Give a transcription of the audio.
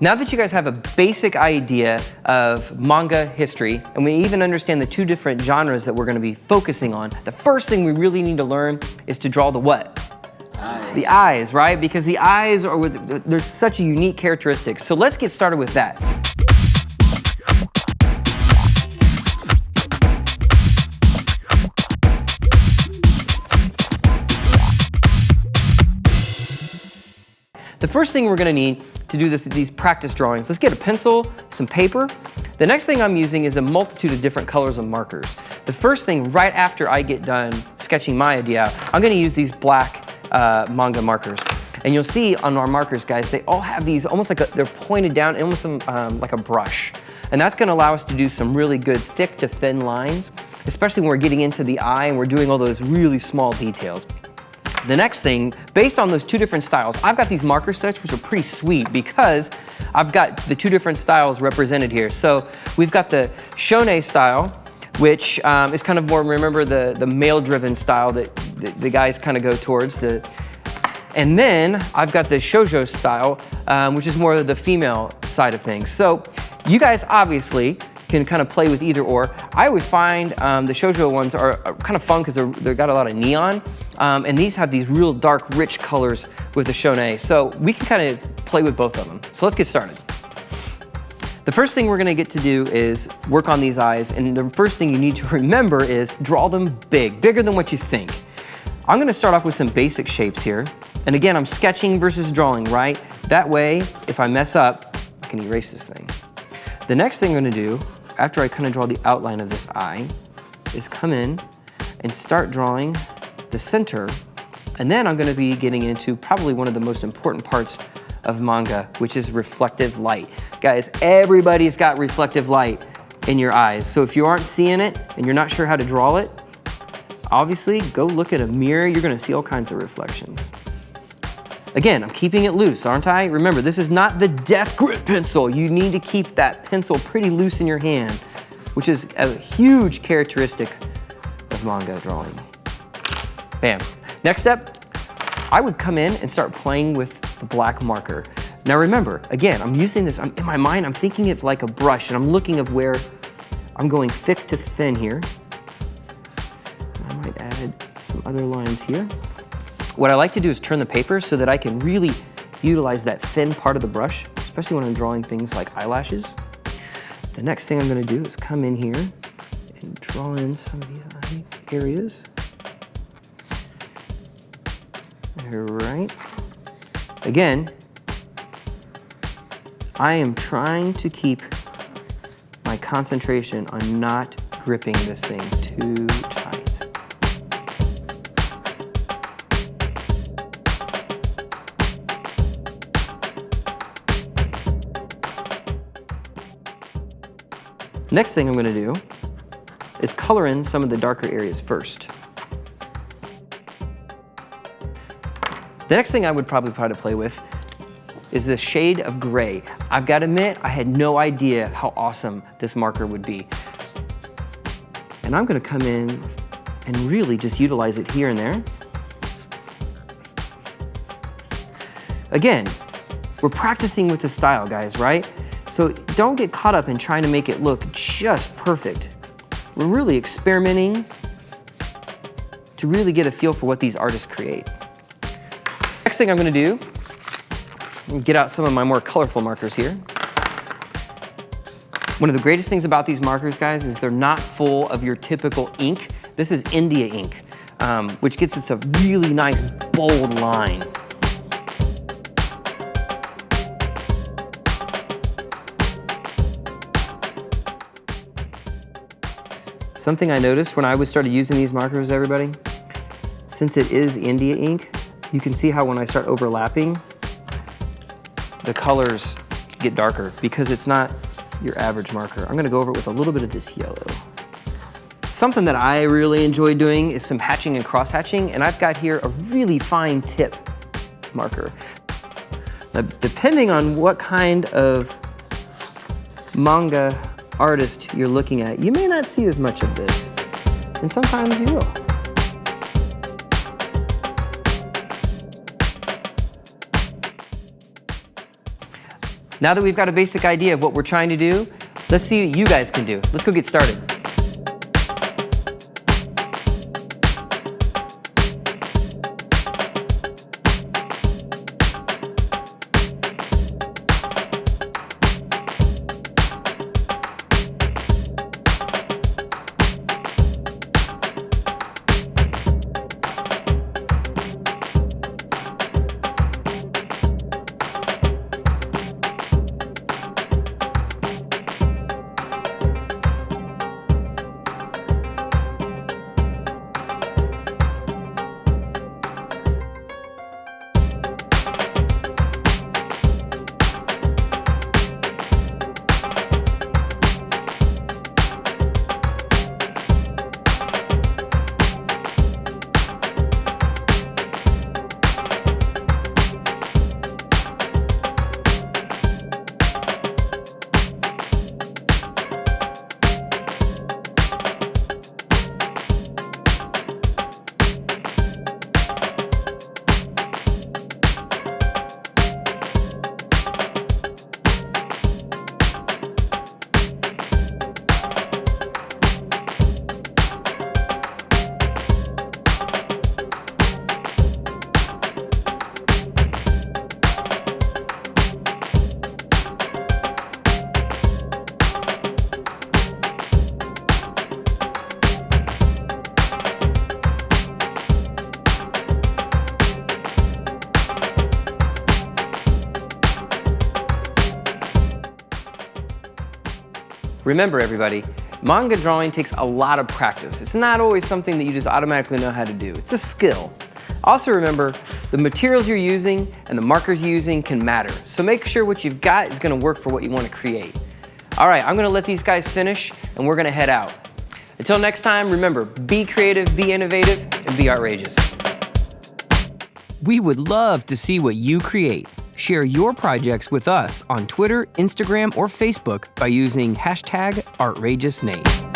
Now that you guys have a basic idea of manga history, and we even understand the two different genres that we're gonna be focusing on, the first thing we really need to learn is to draw the what? Eyes. The eyes, right? Because the eyes are, there's such a unique characteristic. So let's get started with that. The first thing we're gonna need to do these practice drawings, let's get a pencil, some paper. The next thing I'm using is a multitude of different colors of markers. The first thing, right after I get done sketching my idea out, I'm gonna use these black manga markers. And you'll see on our markers, guys, they all have these almost like they're pointed down, almost like a brush. And that's gonna allow us to do some really good thick to thin lines, especially when we're getting into the eye and we're doing all those really small details. The next thing, based on those two different styles, I've got these marker sets which are pretty sweet because I've got the two different styles represented here. So we've got the shonen style, which is kind of more, remember, the male-driven style that the guys kind of go towards. And then I've got the shoujo style, which is more the female side of things. So you guys obviously can kind of play with either or. I always find the shoujo ones are kind of fun because they've got a lot of neon, and these have these real dark, rich colors with the shonen. So we can kind of play with both of them. So let's get started. The first thing we're gonna get to do is work on these eyes, and the first thing you need to remember is draw them big, bigger than what you think. I'm gonna start off with some basic shapes here. And again, I'm sketching versus drawing, right? That way, if I mess up, I can erase this thing. The next thing I'm gonna do, after I kind of draw the outline of this eye, is come in and start drawing the center. And then I'm gonna be getting into probably one of the most important parts of manga, which is reflective light. Guys, everybody's got reflective light in your eyes. So if you aren't seeing it and you're not sure how to draw it, obviously go look at a mirror, you're gonna see all kinds of reflections. Again, I'm keeping it loose, aren't I? Remember, this is not the death grip pencil. You need to keep that pencil pretty loose in your hand, which is a huge characteristic of manga drawing. Bam. Next step, I would come in and start playing with the black marker. Now remember, again, I'm using this, in my mind, I'm thinking of like a brush, and I'm looking of where I'm going thick to thin here. I might add some other lines here. What I like to do is turn the paper so that I can really utilize that thin part of the brush, especially when I'm drawing things like eyelashes. The next thing I'm gonna do is come in here and draw in some of these eye areas. All right. Again, I am trying to keep my concentration on not gripping this thing too tight. Next thing I'm gonna do is color in some of the darker areas first. The next thing I would probably try to play with is the shade of gray. I've got to admit, I had no idea how awesome this marker would be. And I'm gonna come in and really just utilize it here and there. Again, we're practicing with the style, guys, right? So don't get caught up in trying to make it look just perfect. We're really experimenting to really get a feel for what these artists create. Next thing I'm gonna do, get out some of my more colorful markers here. One of the greatest things about these markers, guys, is they're not full of your typical ink. This is India ink, which gets us a really nice, bold line. Something I noticed when I started using these markers, everybody, since it is India ink, you can see how when I start overlapping, the colors get darker because it's not your average marker. I'm gonna go over it with a little bit of this yellow. Something that I really enjoy doing is some hatching and cross hatching, and I've got here a really fine tip marker. Now, depending on what kind of manga artist you're looking at, you may not see as much of this, and sometimes you will. Now that we've got a basic idea of what we're trying to do, let's see what you guys can do. Let's go get started. Remember everybody, manga drawing takes a lot of practice. It's not always something that you just automatically know how to do. It's a skill. Also remember, the materials you're using and the markers you're using can matter. So make sure what you've got is gonna work for what you want to create. All right, I'm gonna let these guys finish and we're gonna head out. Until next time, remember, be creative, be innovative, and be outrageous. We would love to see what you create. Share your projects with us on Twitter, Instagram, or Facebook by using #ArtrageousNate.